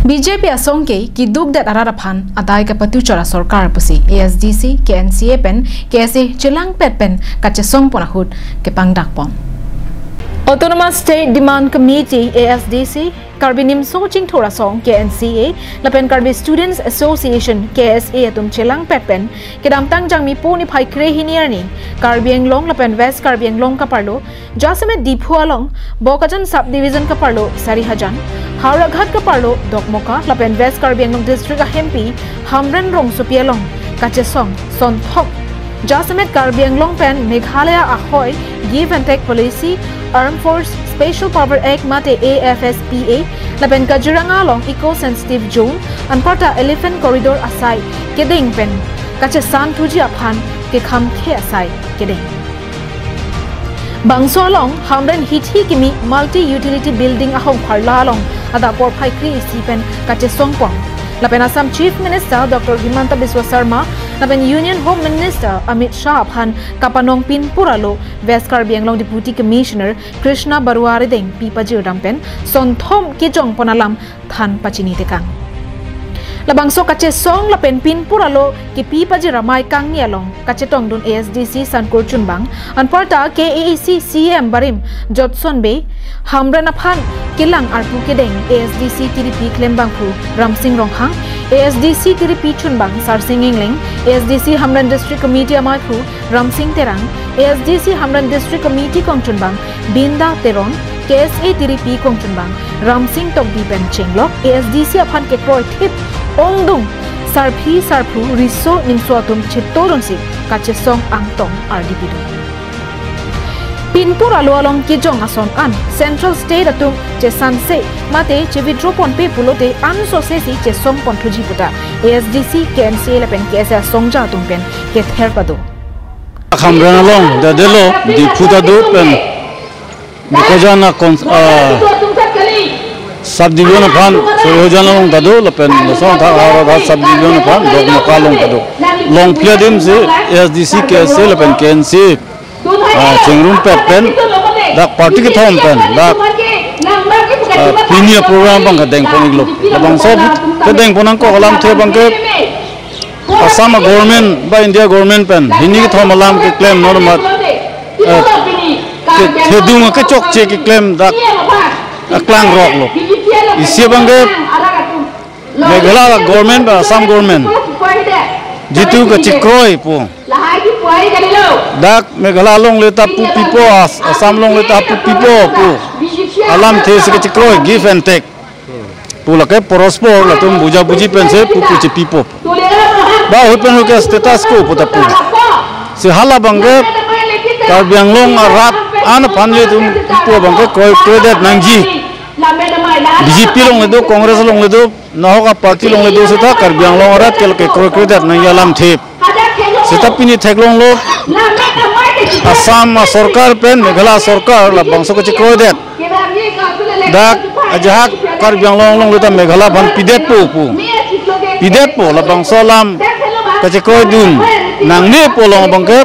BJP asongke ki dugdat araraphan adai ka patu chora sarkar pusi ASDC KNCA pen KSA chelangpet pen kachesong ponahut ke pangdak pom Autonomous State Demand Committee ASDC Karbi Nimso Ching Thora Song KNCA Lapen Karbi Students Association KSA atum chelangpet pen kedam tangjang mi poni phai kre hinierni Karbi Anglong Lapen West Karbi Anglong kaparlo Jasamet Diphu along Bokajan Subdivision kaparlo Sari Hajan Hauraghat kaparlo Dokmoka Lapen West Karbi Anglong District MP Hamren Rong Supialong Kachesong Sonthom Jasamet Karbi Anglong pen Meghalaya Ahoy Give and Take Policy Armed Force Special Power Act mate AFSPA lapen Kajuranga long eco-sensitive zone and parta elephant corridor asai kedeng pen kache san tuji aphan ke kham khe asai kedeng bangso long hamren hithi kimi multi utility building ahong pharla long ada por phai kri si pen kache songpong lapen Assam Chief Minister Dr. Himanta Biswa Sarma lapen Union Home Minister Amit Shah aphan kapanong pinpur aloh West Karbi Anglong Deputy Commissioner Krishna Barua arideng pipajir dampen sonthom kijong ponalam than pachini tekang labangso kache song lapen pinpur aloh ki pipajir ramai kangni along kachetong dun ASDC Sankur Chunbang anparta KSA CM Barim Jotson Bay Hamran aphan kilang arpu kedeng ASDC TDP Klembangpu Ramsing Ronghang ASDC TDP Chunbang Sarsing Ingling ASDC Hamran District Committee Amathu Ramsing Terang ASDC Hamran District Committee Kongchunbang Binda Teron KSA TDP Kongchunbang Ramsing Tokdi Pen Chenglok ASDC aphan kekroi thip ongdung sarphi sarphu riso nimsuatum chittorongsi kachesong angtong RDP pinpur aloh along kijong ason an Central State atum che sanse mate che withdraw pon pe pulote an sosesi che song pon thuji puta ASDC KNCA lapen KSA songja atum pen ke therpado khamran along the delo di puta do pen nikojana subdivision aphan sojojalong tado lapen song tha ha subdivision aphan dokmokalong tado long pladim se ASDC KSA lapen KNCA chengrun pen dak party ke thom pen dak pinia program bang kadeng poniglo abang sob kadeng ponang ko alam the bang ke Assam government by India government pen hini ke thom alam ke claim normat ke thedung ke chok che ke claim dak aklang rok lo isi bang ke Meghalaya government ba Assam government jitu ke chikroi pu dak Meghalaya long leta pu pipo Assam long leta pu pipo pu alam the se chikroi give and take pu lake porospor latum buja buji pense pu pu pipo ba hopen ke status ko pu tapu se hala bangge Karbi Anglong arat an panle tum pipo bangge koi credit nangji BJP long ledo Congress long ledo nahoka party long ledo se tha Karbi Anglong arat kel ke koi credit nang alam the setapini theklong lo Assam sarkar pen Meghalaya sarkar la bangso ke chikro det dak ajak Karbi Anglong long leta Meghalaya ban pidet po la bangso lam ke chikro dun nangni po long bangke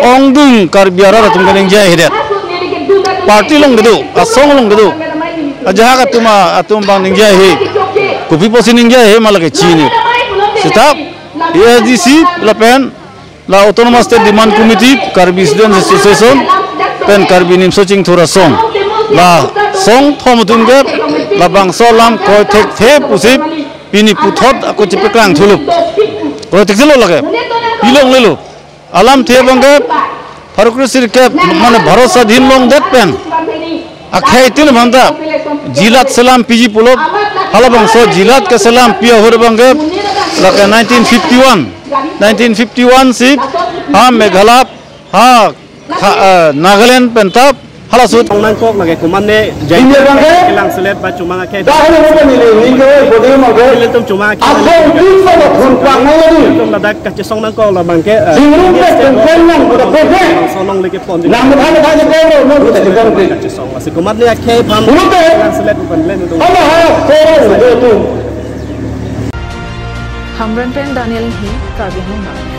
ongdung Karbi ara tum keneng jai hidet party long dedu asong long dedu ajak atum bang ning jai he kopi posin ning jai he malake chini setap ASDC la pen la Autonomous State Demand Committee Karbi Students Association pen Karbi Nimso Ching Thora Song la song thom tum ge la bangso lam ko thek the pusip pini puthot ako chipeklang thulup ko teklo lage pilong lelo alam the bangge farukrisir ke mane bharosa din long det pen akhai tin manda jilat salam piji pulop hala bangso jilat ke salam pia hor bangge la 1951 si ha Meghalaya ha Nagaland pentap hala sut nang kok lage kumane jai kilang selet ba cuma ke tum cuma tum ladak ka song nang kok la bangke sonong leke pon song asik kumane ke pam kilang selet ban len Hamran pen Daniel hi Karbi Anglong